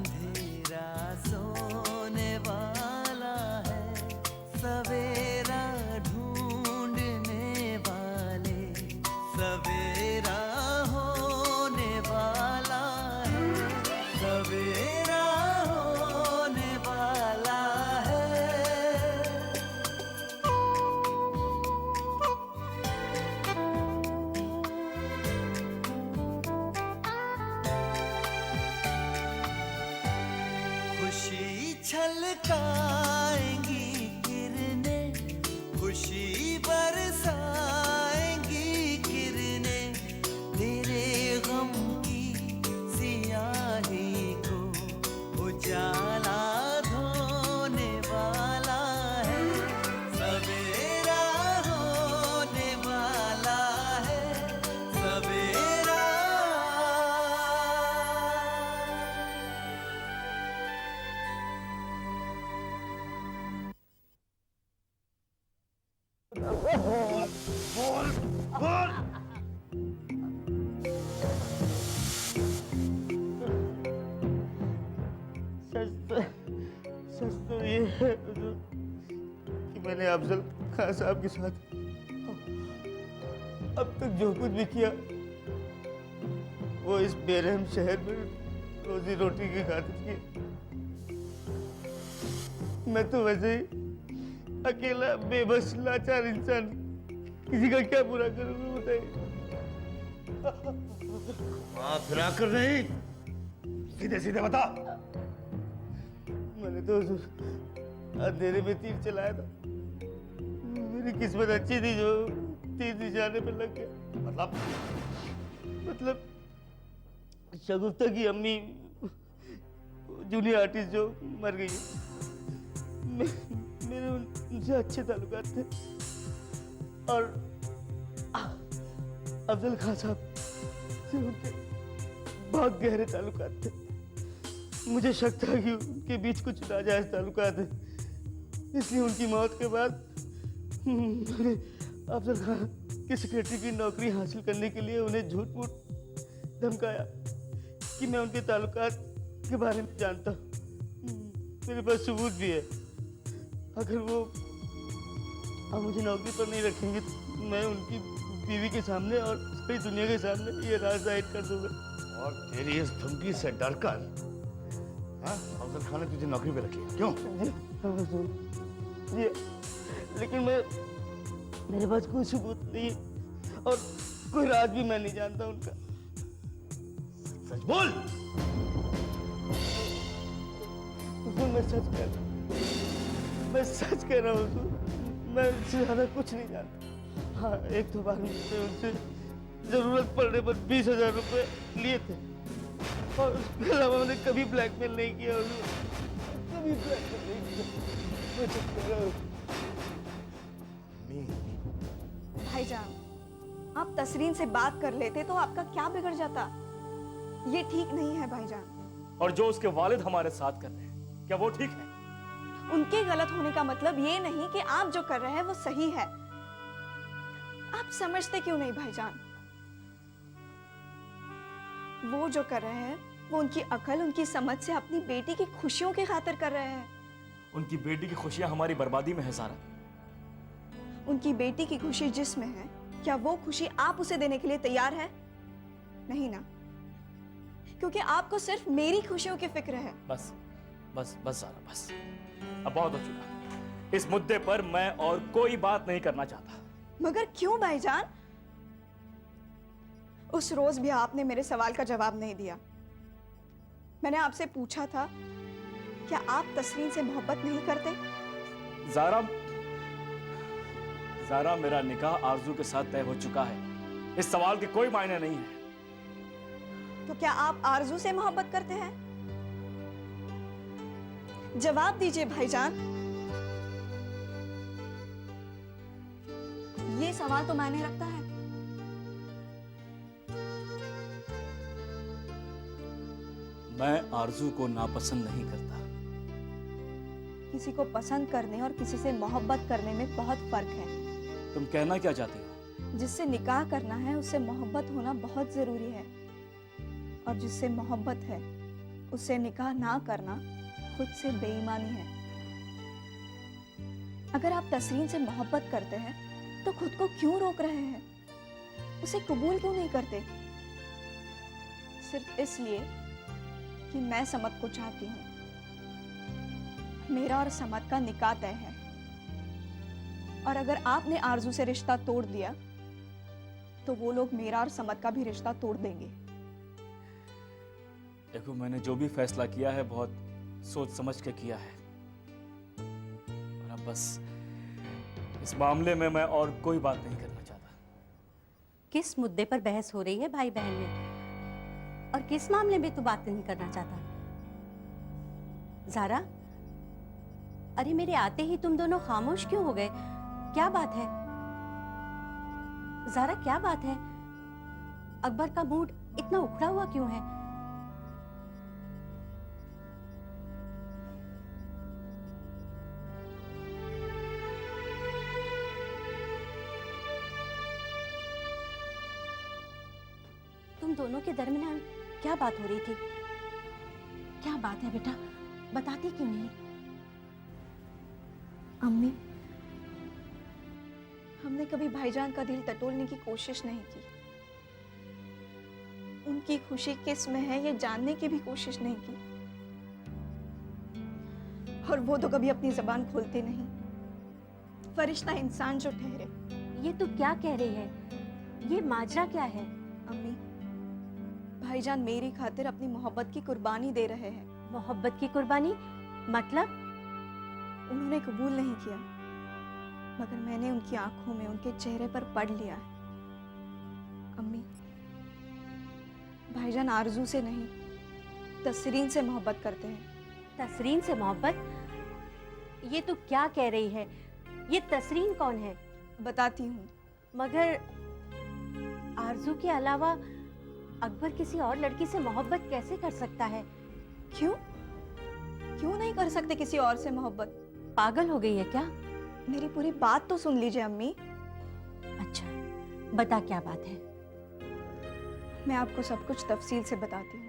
अंधेरा सोने वाला है, सवेरा ढूंढने वाले, सवेरा होने वाला है, सवेरा होने वाला है। खुशी छलकाएंगी किरणें, खुशी बरसाएंगी किरणें, तेरे गम की सियाही को उजाला धोने वाला है, सवेरा होने वाला है, सवेरा। बोल बोल। सच तो ये है कि मैंने अफजल खान साहब के साथ अब तक जो कुछ भी किया वो इस बेरहम शहर में रोजी रोटी की खातिर किया। मैं तो वैसे ही अकेला बेबस लाचार इंसान, किसी का क्या बुरा करूंगा बताइए। फिरा कर नहीं, सीधे सीधे बता। मैंने तो अंधेरे में तीर चलाया था, मेरी किस्मत अच्छी थी जो तीर निशाने पे लग गया। मतलब शगुफ्ता की अम्मी जूनियर आर्टिस्ट जो मर गई, मेरे उनसे अच्छे ताल्लुकात थे और अफजल खान साहब से उनके बहुत गहरे ताल्लुकात थे। मुझे शक था कि उनके बीच कुछ नाजायज ताल्लुकात हैं, इसलिए उनकी मौत के बाद मैंने अफजल खान की सेक्रेटरी की नौकरी हासिल करने के लिए उन्हें झूठ मूठ धमकाया कि मैं उनके ताल्लुकात के बारे में जानता हूँ। मेरे पास सबूत भी है। अगर वो अब मुझे नौकरी पर नहीं रखेंगे तो मैं उनकी बीवी के सामने और पूरी दुनिया के सामने ये राज जाहिर कर दूंगा। और तेरी इस धमकी से डरकर अफजल खान ने तुझे नौकरी पे रख लिया, क्यों? जी, लेकिन मेरे पास कोई सबूत नहीं है और कोई राज भी मैं नहीं जानता उनका। सच बोल। मैं सच कह रहा हूँ, मैं सच कह रहा हूँ। मैं उससे ज्यादा कुछ नहीं जानता। हाँ, एक दो बार मैंने उनसे जरूरत पड़ने पर 20,000 रुपए लिए थे और उसके अलावा मैंने कभी ब्लैकमेल नहीं किया, कभी ब्लैकमेल नहीं किया। मैं सच कह रहा हूँ। भाईजान, आप तसरीन से बात कर लेते तो आपका क्या बिगड़ जाता? ये ठीक नहीं है भाईजान। और जो उसके वालिद हमारे साथ कर रहे हैं, क्या वो ठीक है? उनके गलत होने का मतलब ये नहीं कि आप जो कर रहे हैं वो सही है। आप समझते क्यों नहीं भाईजान? वो जो कर रहे हैं वो उनकी अकल, उनकी समझ से अपनी बेटी की खुशियों की खातिर कर रहे हैं। उनकी बेटी की खुशियां हमारी बर्बादी में है सारा। उनकी बेटी की खुशी जिसमें है, क्या वो खुशी आप उसे देने के लिए तैयार है? नहीं ना, क्योंकि आपको सिर्फ मेरी खुशियों की फिक्र है। बस बस बस सारा, बस अब बहुत हो चुका। इस मुद्दे पर मैं और कोई बात नहीं करना चाहता। मगर क्यों भाईजान? उस रोज भी आपने मेरे सवाल का जवाब नहीं दिया। मैंने आपसे पूछा था, क्या आप तस्रीन से मोहब्बत नहीं करते? ज़ारा, मेरा निकाह आरजू के साथ तय हो चुका है। इस सवाल के कोई मायने नहीं है। तो क्या आप आरजू से मोहब्बत करते हैं? जवाब दीजिए भाईजान। ये सवाल तो मायने रखता है। मैं आरजू को नापसंद नहीं करता। किसी को पसंद करने और किसी से मोहब्बत करने में बहुत फर्क है। तुम कहना क्या चाहती हो? जिससे निकाह करना है उससे मोहब्बत होना बहुत जरूरी है, और जिससे मोहब्बत है उससे निकाह ना करना खुद से बेईमानी है। अगर आप तसरीन से मोहब्बत करते हैं तो खुद को क्यों रोक रहे हैं? उसे कबूल क्यों नहीं करते? सिर्फ इसलिए कि मैं समत को चाहती हूँ। मेरा और समत का निकाह तय है, और अगर आपने आरजू से रिश्ता तोड़ दिया तो वो लोग मेरा और समत का भी रिश्ता तोड़ देंगे। देखो, मैंने जो भी फैसला किया है बहुत सोच समझ के किया है, और अब बस इस मामले में मैं और कोई बात नहीं करना चाहता। किस मुद्दे पर बहस हो रही है भाई बहन में, और किस मामले में तू बात नहीं करना चाहता? ज़ारा, अरे मेरे आते ही तुम दोनों खामोश क्यों हो गए? क्या बात है ज़ारा, क्या बात है? अकबर का मूड इतना उखड़ा हुआ क्यों है? तुम दोनों के दरमियान क्या बात हो रही थी? क्या बात है बेटा, बताती क्यों नहीं? अम्मी, हमने कभी भाईजान का दिल टटोलने की कोशिश नहीं की। उनकी खुशी किस में है ये जानने की भी कोशिश नहीं की, और वो तो कभी अपनी जबान खोलते नहीं। फरिश्ता इंसान जो ठहरे। ये तू क्या कह रही है? ये माजरा क्या है? अम्मी, भाईजान मेरी खातिर अपनी मोहब्बत की कुर्बानी दे रहे हैं। मोहब्बत की कुर्बानी मतलब? उन्होंने कबूल नहीं किया, मगर मैंने उनकी आंखों में, उनके चेहरे पर पढ़ लिया है। अम्मी, भाईजान आरजू से नहीं, तसरीन से मोहब्बत करते हैं। तसरीन से मोहब्बत? ये तू क्या कह रही है? ये तसरीन कौन है? बताती हूँ। मगर आरजू के अलावा अकबर किसी और लड़की से मोहब्बत कैसे कर सकता है? क्यों? क्यों नहीं कर सकते किसी और से मोहब्बत? पागल हो गई है क्या? मेरी पूरी बात तो सुन लीजिए अम्मी। अच्छा, बता क्या बात है? मैं आपको सब कुछ तफसील से बताती हूँ।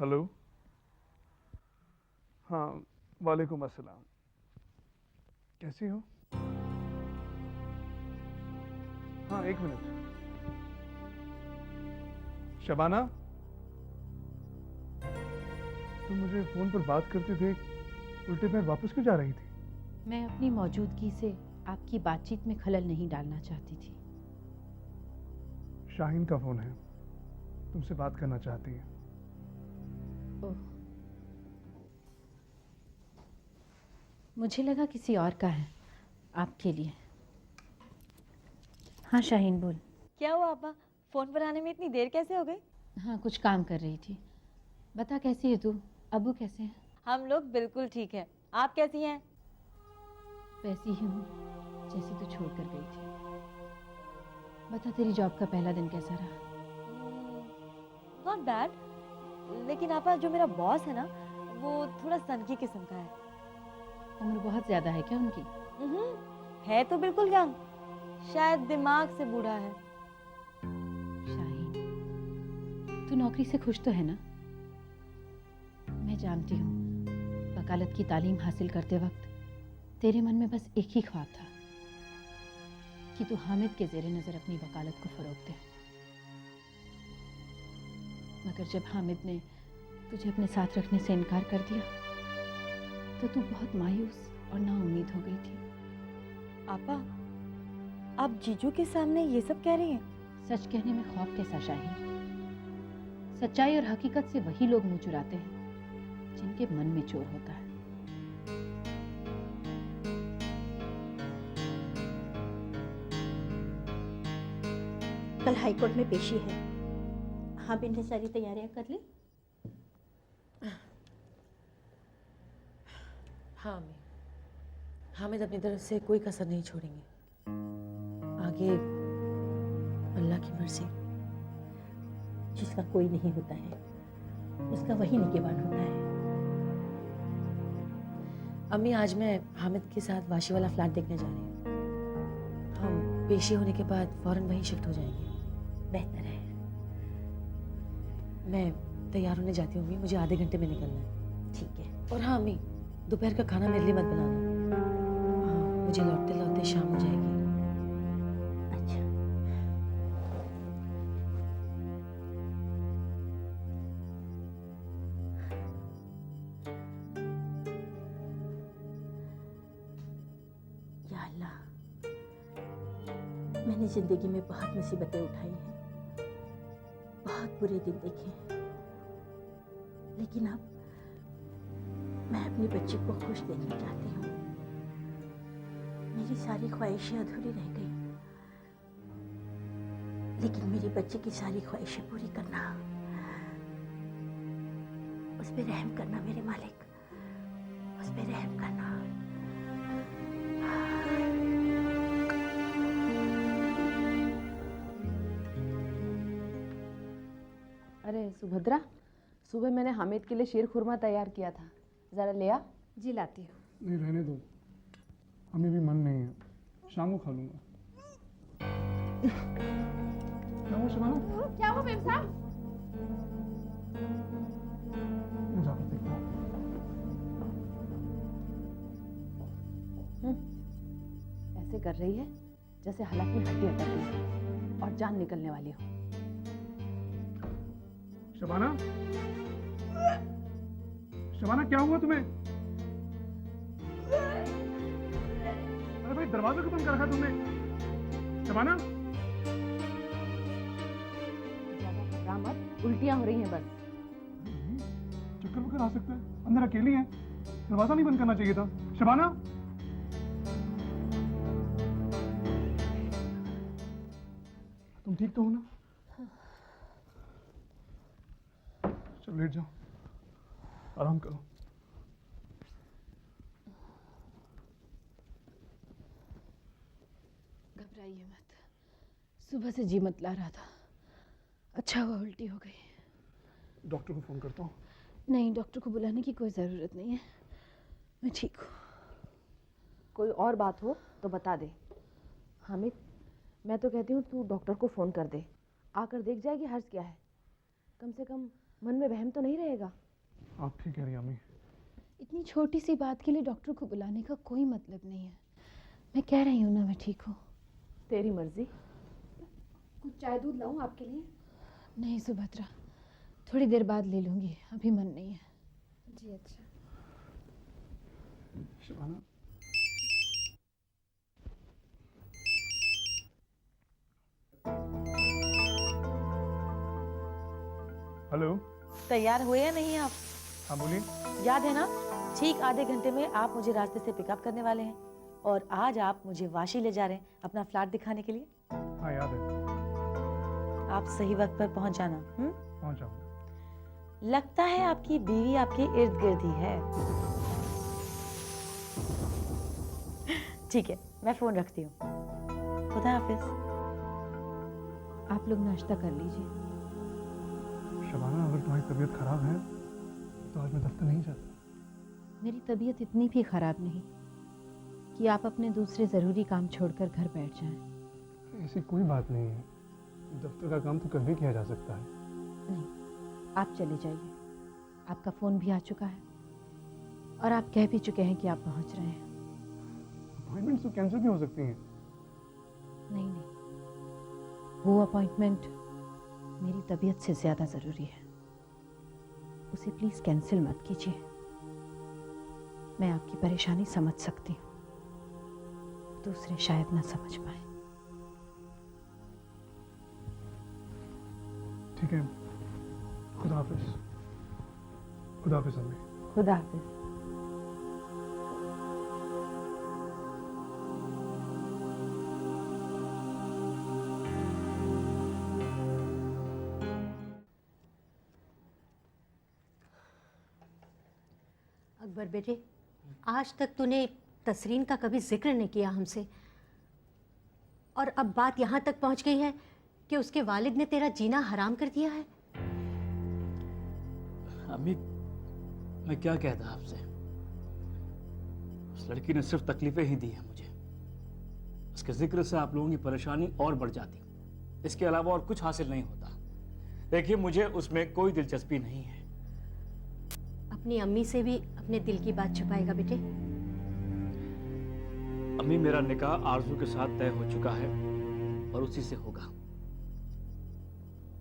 हेलो। हाँ, वालेकुम अस्सलाम। कैसी हो? हाँ, एक मिनट। शबाना, तुम मुझे फोन पर बात करते थे, उल्टे पैर वापस क्यों जा रही थी? मैं अपनी मौजूदगी से आपकी बातचीत में खलल नहीं डालना चाहती थी। शाहीन का फोन है, तुमसे बात करना चाहती है। ओह, मुझे लगा किसी और का है, आपके लिए। हाँ शाहीन, बोल। क्या हुआ आपा, फोन पर आने में इतनी देर कैसे हो गई? हाँ, कुछ काम कर रही थी। बता, कैसी है तू? अबू कैसे हैं? हम लोग बिल्कुल ठीक है। आप कैसी हैं? वैसी ही हूँ जैसी तू छोड़ कर गई थी। बता, तेरी जॉब का पहला दिन कैसा रहा? नॉट बैड, लेकिन आपा जो मेरा बॉस है ना, वो थोड़ा सनकी किस्म का है। उम्र बहुत ज़्यादा है क्या उनकी? है तो बिल्कुल यंग, शायद दिमाग से बूढ़ा है। शाहीन, तू नौकरी से खुश तो है ना? मैं जानती हूँ, वकालत की तालीम हासिल करते वक्त तेरे मन में बस एक ही ख्वाब था कि तू हामिद के ज़ेरे नज़र अपनी वकालत को फ़रोग़ दे। मगर जब हामिद ने तुझे अपने साथ रखने से इनकार कर दिया तो तू बहुत मायूस और नाउम्मीद हो गई थी। आपा, आप जीजू के सामने ये सब कह रही हैं? सच कहने में खौफ कैसा शाहीन? सच्चाई और हकीकत से वही लोग मुंह चुराते हैं जिनके मन में चोर होता है। कल हाईकोर्ट में पेशी है। हामिद ने सारी तैयारियां कर ली? हाँ अम्मी, हामिद अपनी तरफ से कोई कसर नहीं छोड़ेंगे। आगे अल्लाह की मर्जी। जिसका कोई नहीं होता है, उसका वही निगहबान होता है। अम्मी, आज मैं हामिद के साथ वाशी वाला फ्लैट देखने जा रही हूँ। हम पेशी होने के बाद फौरन वहीं शिफ्ट हो जाएंगे। बेहतर है। मैं तैयार होने जाती हूँ अम्मी, मुझे आधे घंटे में निकलना है। ठीक है। और हाँ अम्मी, दोपहर का खाना मेरे लिए मत बनाना। हाँ, मुझे लौटते लौटते शाम हो जाएगी। अच्छा। या अल्लाह, मैंने जिंदगी में बहुत मुसीबतें उठाई हैं, बहुत बुरे दिन देखे हैं, लेकिन अब मैं अपनी बच्ची को खुश देखना चाहती हूँ। मेरी सारी ख्वाहिशें अधूरी रह गई, लेकिन मेरी बच्ची की सारी ख्वाहिशें पूरी करना, उस पे रहम करना मेरे मालिक, उस पे रहम करना। अरे सुभद्रा, सुबह मैंने हामिद के लिए शीर खुरमा तैयार किया था, ज़रा ले आ। जी लाती हूँ। नहीं रहने दो, हमें भी मन नहीं है, शाम को खा लूंगा। क्या हुआ शबाना? क्या हुआ मेम साहब? मैं जाकर देखता हूँ। ऐसे कर रही है जैसे हलक में हड्डी अटक गई और जान निकलने वाली हो। शबाना, शबाना क्या हुआ तुम्हें? अरे भाई दरवाजा क्यों बंद कर रखा तुमने? शबाना, ज्यादा घबरा मत, उल्टियां हो रही हैं बस। चक्कर वक्कर आ सकता है, अंदर अकेली है, दरवाजा नहीं बंद करना चाहिए था। शबाना, तुम ठीक तो हो ना? चलो लेट जाओ, आराम करो। घबराइए मत, सुबह से जी मत ला रहा था, अच्छा हुआ उल्टी हो गई। डॉक्टर को फोन करता हूँ। नहीं, डॉक्टर को बुलाने की कोई ज़रूरत नहीं है, मैं ठीक हूँ। कोई और बात हो तो बता दे। हामिद, मैं तो कहती हूँ तू डॉक्टर को फ़ोन कर दे, आकर देख जाएगी हर्ज क्या है। कम से कम मन में वहम तो नहीं रहेगा। आप ठीक कह रही अम्मी। इतनी छोटी सी बात के लिए डॉक्टर को बुलाने का कोई मतलब नहीं है। मैं कह रही हूँ ना, मैं ठीक हूँ। तेरी मर्जी। कुछ चाय दूध लाऊं आपके लिए? नहीं सुभद्रा, थोड़ी देर बाद ले लूँगी, अभी मन नहीं है। जी अच्छा। शबाना, हेलो। तैयार हुए या नहीं आप? हाँ बोलिए। याद है ना, ठीक आधे घंटे में आप मुझे रास्ते से पिकअप करने वाले हैं और आज आप मुझे वाशी ले जा रहे हैं अपना फ्लैट दिखाने के लिए। हाँ याद है। आप सही वक्त पर पहुंच जाना। पहुंच जाऊंगा। लगता है आपकी बीवी आपके इर्द गिर्द ही है। ठीक है, मैं फोन रखती हूँ। खुदा हाफिज। आप लोग नाश्ता कर लीजिए। शबाना, अगर तुम्हारी तबीयत खराब है तो आज मैं दफ्तर नहीं जाता। मेरी तबीयत इतनी भी ख़राब नहीं कि आप अपने दूसरे ज़रूरी काम छोड़कर घर बैठ जाएं। ऐसी कोई बात नहीं है, दफ्तर का काम तो कल भी किया जा सकता है। नहीं, आप चले जाइए। आपका फ़ोन भी आ चुका है और आप कह भी चुके हैं कि आप पहुंच रहे हैं। अपॉइंटमेंट्स तो कैंसिल भी हो सकती हैं। नहीं नहीं, वो अपॉइंटमेंट मेरी तबीयत से ज़्यादा ज़रूरी है, उसे प्लीज़ कैंसिल मत कीजिए। मैं आपकी परेशानी समझ सकती हूँ, दूसरे शायद ना समझ पाए। ठीक है, खुदा हाफिज। खुदा हाफिज अम्मी। खुदा हाफिज। अकबर बेटे, आज तक तूने तसरीन का कभी जिक्र नहीं किया हमसे, और अब बात यहाँ तक पहुँच गई है कि उसके वालिद ने तेरा जीना हराम कर दिया है। अम्मी, मैं क्या कहता आपसे? उस लड़की ने सिर्फ तकलीफें ही दी हैं मुझे। उसके जिक्र से आप लोगों की परेशानी और बढ़ जाती। इसके अलावा और कुछ हासिल नहीं होता। देखिए, मुझे उसमें कोई दिलचस्पी नहीं है। अपनी अम्मी से भी अपने दिल की बात छुपाएगा बेटे? अम्मी, मेरा निकाह आरजू के साथ तय हो चुका है और उसी से होगा।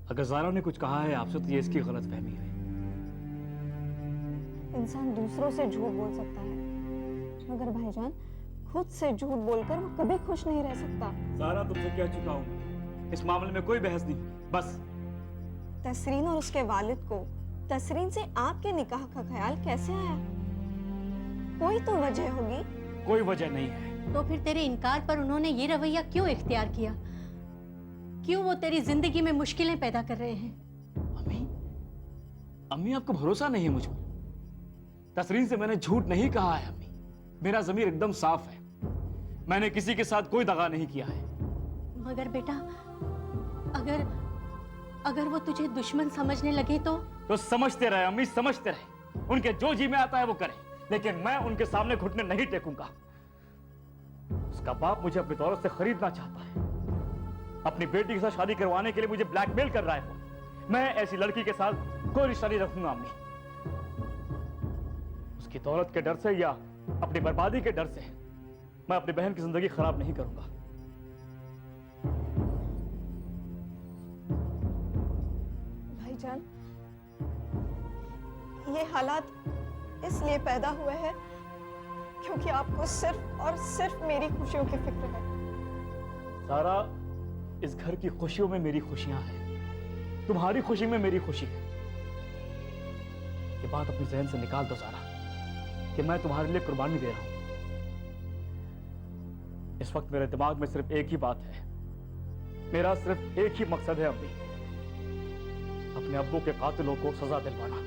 अगर ज़ारा ने कुछ कहा है आपसे तो ये इसकी गलतफहमी है। इंसान दूसरों से झूठ बोल सकता है, मगर भाईजान खुद से झूठ बोलकर वो कभी खुश नहीं रह सकता। ज़ारा, तुमसे कह चुका हूं, इस मामले में कोई बहस नहीं। बस तसरीन और उसके वालिद को तसरीन से आपके निकाह का ख्याल कैसे आया? कोई तो वजह होगी। कोई वजह नहीं है। तो फिर तेरे इनकार पर उन्होंने ये रवैया क्यों इख्तियार किया? क्यों वो तेरी जिंदगी में मुश्किलें पैदा कर रहे हैं? अम्मी, आपको भरोसा नहीं है मुझ पर? तसरीन से मैंने झूठ नहीं कहा है अम्मी। मेरा ज़मीर एकदम साफ है। मैंने किसी के साथ कोई दगा नहीं किया है। मगर बेटा, अगर वो तुझे दुश्मन समझने लगे तो समझते रहे अम्मी, समझते रहे। उनके जो जी में आता है वो करें, लेकिन मैं उनके सामने घुटने नहीं टेकूंगा। उसका बाप मुझे अपनी दौलत से खरीदना चाहता है। अपनी बेटी के साथ शादी करवाने के लिए मुझे ब्लैकमेल कर रहा है वो। मैं ऐसी लड़की के साथ कोई रिश्ता नहीं रखूंगा अम्मी। उसकी दौलत के डर से या अपनी बर्बादी के डर से मैं अपनी बहन की जिंदगी खराब नहीं करूंगा। भाईजान, ये हालात इसलिए पैदा हुए हैं क्योंकि आपको सिर्फ और सिर्फ मेरी खुशियों की फिक्र है। सारा, इस घर की खुशियों में मेरी खुशियां हैं। तुम्हारी खुशी में मेरी खुशी है। ये बात अपने जहन से निकाल दो सारा, कि मैं तुम्हारे लिए कुर्बानी दे रहा हूं। इस वक्त मेरे दिमाग में सिर्फ एक ही बात है। मेरा सिर्फ एक ही मकसद है अम्मी, अपने अब्बू के कातिलों को सजा दिलवाना।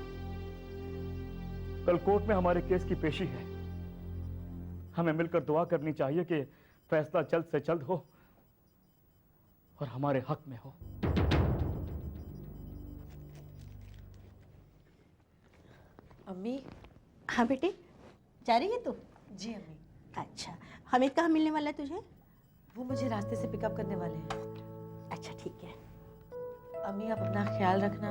कल कोर्ट में हमारे केस की पेशी है। हमें मिलकर दुआ करनी चाहिए कि फैसला जल्द से जल्द हो और हमारे हक में हो। अम्मी। हाँ बेटे, जा रही है तू? जी अम्मी। अच्छा, हमीद कहाँ मिलने वाला है तुझे? वो मुझे रास्ते से पिकअप करने वाले हैं। अच्छा ठीक है। अम्मी, आप अपना ख्याल रखना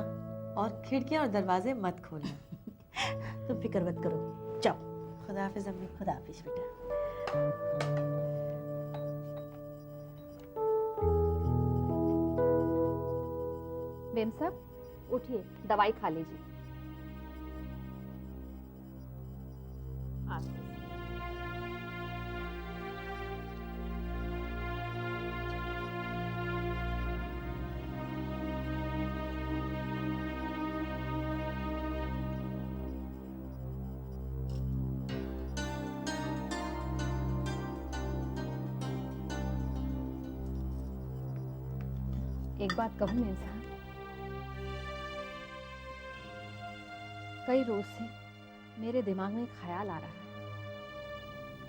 और खिड़कियां और दरवाजे मत खोलना। तुम फिक्र मत करो, जाओ। खुदा हाफिज अम्मी। खुदा हाफिज बेटा। मेम साहब उठिए, दवाई खा लीजिए। एक बात कहूँ मेम साहब, कई रोज से मेरे दिमाग में एक ख्याल आ रहा है।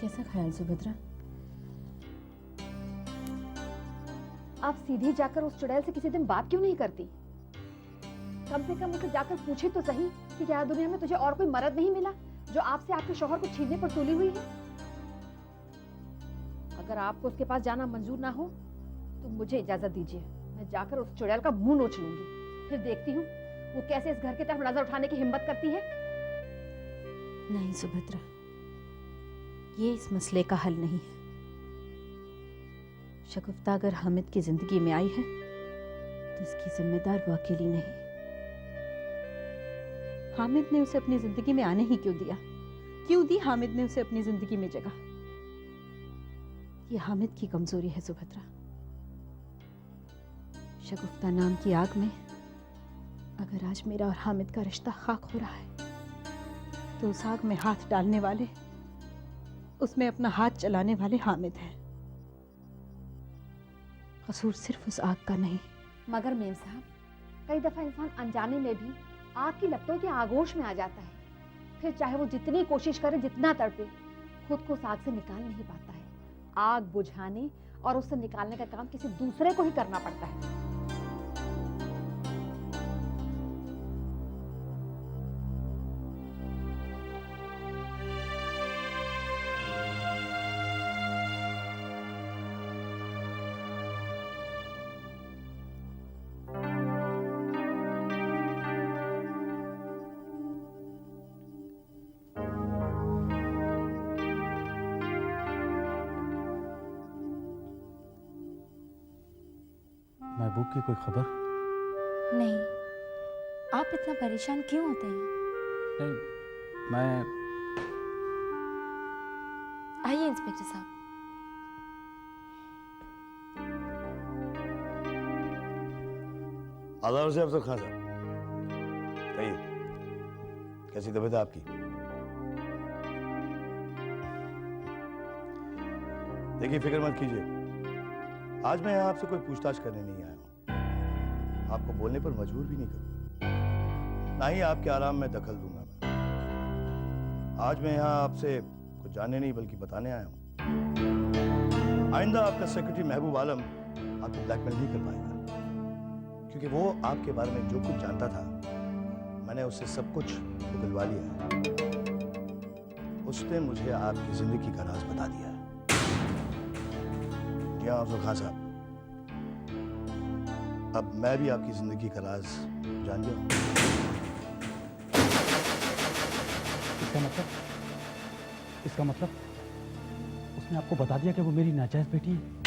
कैसा ख्याल सुभद्रा? आप सीधी जाकर उस चुड़ैल से किसी दिन बात क्यों नहीं करती? कम से कम उसे जाकर पूछे तो सही कि क्या दुनिया में तुझे और कोई मर्द नहीं मिला जो आपसे आपके शौहर को छीनने पर तुली हुई है? अगर आपको उसके पास जाना मंजूर ना हो तो मुझे इजाजत दीजिए, मैं जाकर उस चुड़ैल का मुंह नोच लूंगी। फिर देखती हूँ वो कैसे इस घर की तरफ नजर उठाने की हिम्मत करती है। नहीं सुभद्रा, ये इस मसले का हल नहीं है। शगुफ्ता अगर हामिद की जिंदगी में आई है तो इसकी जिम्मेदार वो अकेली नहीं। हामिद ने उसे अपनी जिंदगी में आने ही क्यों दिया? क्यों दी हामिद ने उसे अपनी जिंदगी में जगह? ये हामिद की कमजोरी है सुभद्रा। शगुफ्ता नाम की आग में अगर आज मेरा और हामिद का रिश्ता खाक हो रहा है तो उस आग में हाथ डालने वाले, उसमें अपना हाथ चलाने वाले हामिद हैं। कसूर सिर्फ उस आग का नहीं। मगर मेम साहब, कई दफा इंसान अनजाने में भी आग की लपटों के आगोश में आ जाता है। फिर चाहे वो जितनी कोशिश करे, जितना तड़पे, खुद को उस आग से निकाल नहीं पाता है। आग बुझाने और उससे निकालने का काम किसी दूसरे को ही करना पड़ता है। महबूब की कोई खबर? नहीं। आप इतना परेशान क्यों होते हैं? नहीं, मैं आइए इंस्पेक्टर साहब। आदाब से अफसर खान साहब, कहिए कैसी तबीयत है आपकी? देखिए फिक्र मत कीजिए, आज मैं यहाँ आपसे कोई पूछताछ करने नहीं आया हूँ। आपको बोलने पर मजबूर भी नहीं करूँगा, ना ही आपके आराम में दखल दूंगा मैं। आज मैं यहाँ आपसे कुछ जानने नहीं बल्कि बताने आया हूँ। आइंदा आपका सेक्रेटरी महबूब आलम आपको ब्लैकमेल नहीं कर पाएगा, क्योंकि वो आपके बारे में जो कुछ जानता था मैंने उससे सब कुछ उगलवा लिया है। उसने मुझे आपकी जिंदगी का राज बता दिया है। जी हाँ अफसर खान साहब, अब मैं भी आपकी जिंदगी का राज जान गया हूँ। इसका मतलब उसने आपको बता दिया कि वो मेरी नाजायज बेटी है?